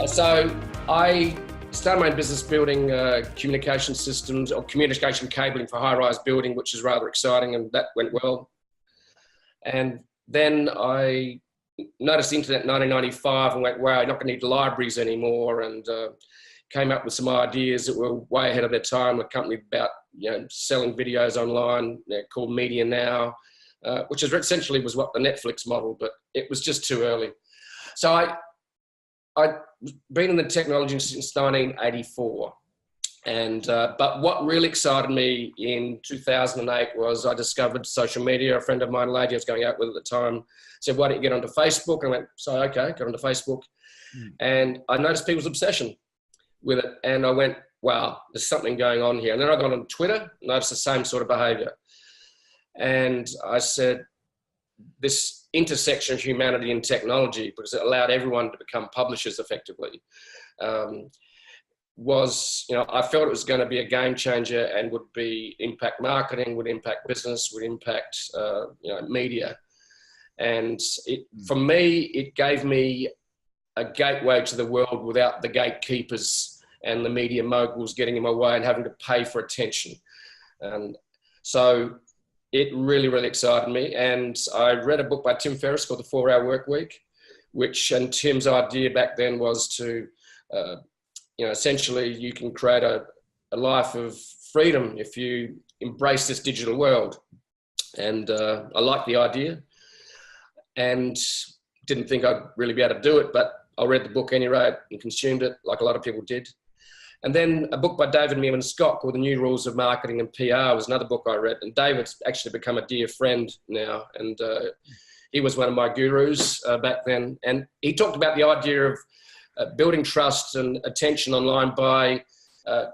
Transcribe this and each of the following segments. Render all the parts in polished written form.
So I started my own business building communication systems or communication cabling for high-rise building, which is rather exciting, and that went well. And then I noticed the internet in 1995 and went, wow, you're not going to need libraries anymore, and came up with some ideas that were way ahead of their time. A company about selling videos online called Media Now, which is essentially was what the Netflix model, but it was just too early. So I'd been in the technology since 1984. And, but what really excited me in 2008 was I discovered social media. A friend of mine, a lady I was going out with at the time, said, why don't you get onto Facebook? And I went, so okay, got onto Facebook. And I noticed people's obsession with it. And I went, wow, there's something going on here. And then I got on Twitter, noticed the same sort of behavior. And I said, this intersection of humanity and technology, because it allowed everyone to become publishers effectively, was, I felt it was going to be a game changer and would be impact marketing, would impact business, would impact, media. And for me, it gave me a gateway to the world without the gatekeepers and the media moguls getting in my way and having to pay for attention. And so it really, really excited me. And I read a book by Tim Ferriss called The 4-Hour Workweek, and Tim's idea back then was to, essentially you can create a life of freedom if you embrace this digital world. And I liked the idea and didn't think I'd really be able to do it, but I read the book anyway and consumed it like a lot of people did. And then a book by David Meerman Scott called The New Rules of Marketing and PR was another book I read. And David's actually become a dear friend now. And he was one of my gurus back then. And he talked about the idea of building trust and attention online by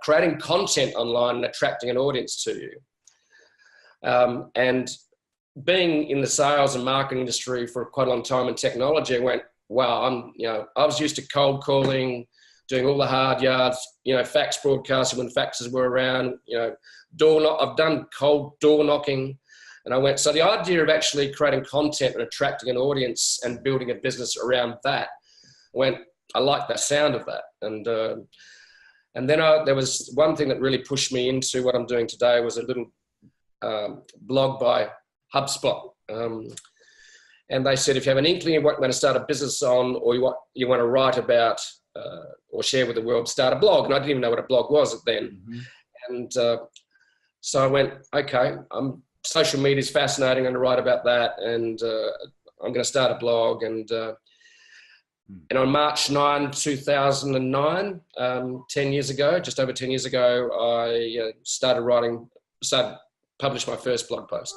creating content online and attracting an audience to you. And being in the sales and marketing industry for quite a long time in technology, I went, wow, I was used to cold calling, doing all the hard yards, fax broadcasting when faxes were around, I've done cold door knocking. And I went, so the idea of actually creating content and attracting an audience and building a business around that, I liked the sound of that. And then there was one thing that really pushed me into what I'm doing today was a little blog by HubSpot. And they said, if you have an inkling of what you're going to start a business on or what you want to write about or share with the world, start a blog. And I didn't even know what a blog was then. Mm-hmm. And so I went, okay, social media is fascinating. I'm going to write about that. And I'm going to start a blog. And on March 9, 2009, 10 years ago, just over 10 years ago, I published my first blog post.